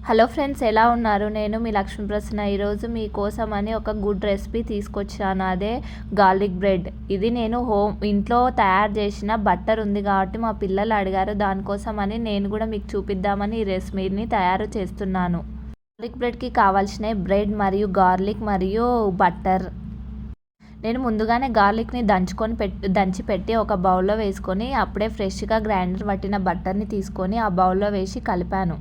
Hello friends, ఎలా ఉన్నారు? నేను మీ లక్ష్మీ ప్రసన్న. ఈరోజు మీకోసమని ఒక గుడ్ రెసిపీ తీసుకొచ్చాను. అదే గార్లిక్ బ్రెడ్. ఇది నేను ఇంట్లో తయారు చేసిన బట్టర్ ఉంది కాబట్టి మా పిల్లలు అడిగారు. దానికోసమని నేను కూడా మీకు చూపిద్దామని ఈ రెసిపీని తయారు చేస్తున్నాను. గార్లిక్ బ్రెడ్కి కావాల్సిన బ్రెడ్ మరియు గార్లిక్ మరియు బట్టర్. నేను ముందుగానే గార్లిక్ని దంచి పెట్టి ఒక బౌల్లో వేసుకొని అప్పుడే ఫ్రెష్గా గ్రైండర్ పట్టిన బట్టర్ని తీసుకొని ఆ బౌల్లో వేసి కలిపాను.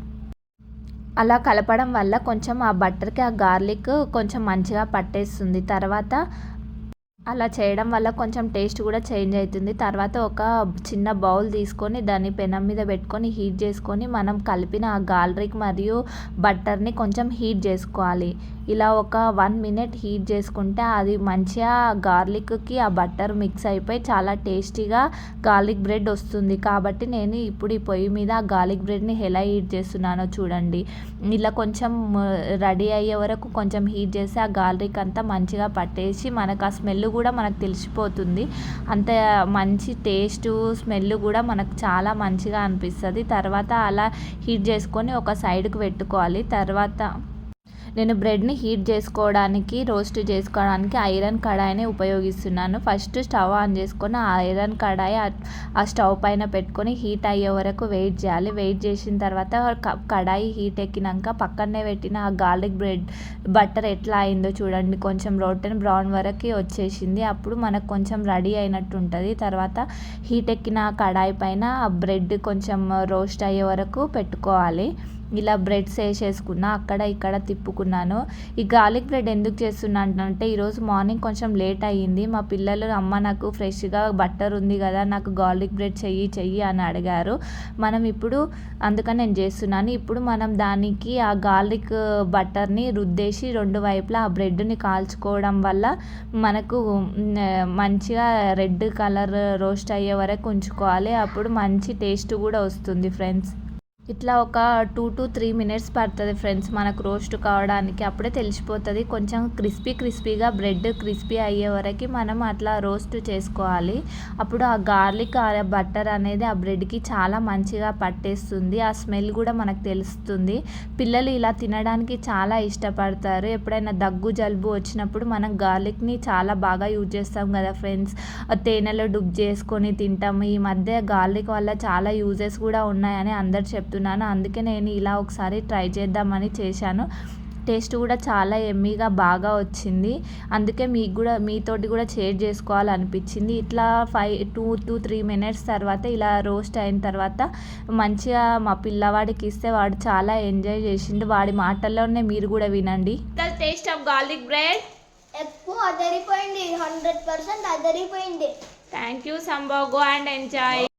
అలా కలపడం వల్ల కొంచెం ఆ బట్టర్కి ఆ గార్లిక్ కొంచెం మంచిగా పట్టేస్తుంది. తర్వాత అలా చేయడం వల్ల కొంచెం టేస్ట్ కూడా చేంజ్ అవుతుంది. తర్వాత ఒక చిన్న బౌల్ తీసుకొని దాన్ని పెనం మీద పెట్టుకొని హీట్ చేసుకొని మనం కలిపిన ఆ గార్లిక్ మరియు బట్టర్ని కొంచెం హీట్ చేసుకోవాలి. ఇలా ఒక 1 మినిట్ హీట్ చేసుకుంటే అది మంచిగా గార్లిక్కి ఆ బట్టర్ మిక్స్ అయిపోయి చాలా టేస్టీగా గార్లిక్ బ్రెడ్ వస్తుంది. కాబట్టి నేను ఇప్పుడు ఈ పొయ్యి మీద ఆ గార్లిక్ బ్రెడ్ని ఎలా హీట్ చేస్తున్నానో చూడండి. ఇలా కొంచెం రెడీ అయ్యే వరకు కొంచెం హీట్ చేసి ఆ గార్లిక్ అంతా మంచిగా పట్టేసి మనకు ఆ స్మెల్ కూడా మనకు తెలిసిపోతుంది. అంత మంచి టేస్ట్ స్మెల్ కూడా మనకు చాలా మంచిగా అనిపిస్తుంది. తర్వాత అలా హీట్ చేసుకొని ఒక సైడ్కి పెట్టుకోవాలి. తర్వాత నేను బ్రెడ్ని రోస్ట్ చేసుకోవడానికి ఐరన్ కడాయిని ఉపయోగిస్తున్నాను. ఫస్ట్ స్టవ్ ఆన్ చేసుకొని ఆ ఐరన్ కడాయి ఆ స్టవ్ పైన పెట్టుకొని హీట్ అయ్యే వరకు వెయిట్ చేయాలి. వెయిట్ చేసిన తర్వాత కడాయి హీట్ ఎక్కినాక పక్కనే పెట్టిన ఆ గార్లిక్ బట్టర్ ఎట్లా అయిందో చూడండి. కొంచెం రోటన్ బ్రౌన్ వరకు వచ్చేసింది. అప్పుడు మనకు కొంచెం రెడీ అయినట్టు ఉంటుంది. తర్వాత హీట్ ఎక్కిన కడాయి పైన ఆ బ్రెడ్ కొంచెం రోస్ట్ అయ్యే వరకు పెట్టుకోవాలి. ఇలా బ్రెడ్స్ వేసేసుకున్నా, అక్కడ ఇక్కడ తిప్పుకున్నాను. ఈ గార్లిక్ బ్రెడ్ ఎందుకు చేస్తున్నాను అంటే ఈరోజు మార్నింగ్ కొంచెం లేట్ అయ్యింది. మా పిల్లలు అమ్మ నాకు ఫ్రెష్గా బట్టర్ ఉంది కదా, నాకు గార్లిక్ బ్రెడ్ చెయ్యి అని అడిగారు. అందుకని నేను చేస్తున్నాను. ఇప్పుడు మనం దానికి ఆ గార్లిక్ బట్టర్ని రుద్దేసి 2 వైపులా ఆ బ్రెడ్ని కాల్చుకోవడం వల్ల మనకు మంచిగా రెడ్ కలర్ రోస్ట్ అయ్యే వరకు ఉంచుకోవాలి. అప్పుడు మంచి టేస్ట్ కూడా వస్తుంది ఫ్రెండ్స్. ఇట్లా ఒక 2 to 3 మినిట్స్ పడుతుంది ఫ్రెండ్స్ మనకు రోస్ట్ కావడానికి. అప్పుడే తెలిసిపోతుంది. కొంచెం క్రిస్పీగా బ్రెడ్ క్రిస్పీ అయ్యే వరకు మనం అట్లా రోస్ట్ చేసుకోవాలి. అప్పుడు ఆ గార్లిక్ బట్టర్ అనేది ఆ బ్రెడ్కి చాలా మంచిగా పట్టేస్తుంది. ఆ స్మెల్ కూడా మనకు తెలుస్తుంది. పిల్లలు ఇలా తినడానికి చాలా ఇష్టపడతారు. ఎప్పుడైనా దగ్గు జలుబు వచ్చినప్పుడు మనం గార్లిక్ని చాలా బాగా యూజ్ చేస్తాం కదా ఫ్రెండ్స్. తేనెలో డుబ్ చేసుకొని తింటాము. ఈ మధ్య గార్లిక్ వల్ల చాలా యూజెస్ కూడా ఉన్నాయని అందరు చెప్తున్నారు. అందుకే నేను ఇలా ఒకసారి ట్రై చేద్దామని చేశాను. టేస్ట్ కూడా చాలా ఎమ్మీగా బాగా వచ్చింది. అందుకే మీతోటి కూడా షేర్ చేసుకోవాలనిపించింది. ఇట్లా 2 to 3 మినిట్స్ తర్వాత ఇలా రోస్ట్ అయిన తర్వాత మంచిగా మా పిల్లవాడికి ఇస్తే వాడు చాలా ఎంజాయ్ చేసిండు. వాడి మాటల్లోనే మీరు కూడా వినండి. టేస్ట్ ఆఫ్ గార్లిక్ బ్రెడ్ ఎక్కువ అదరిపోయింది. 100% అదరిపోయింది. Thank you Sambhav. Go and enjoy.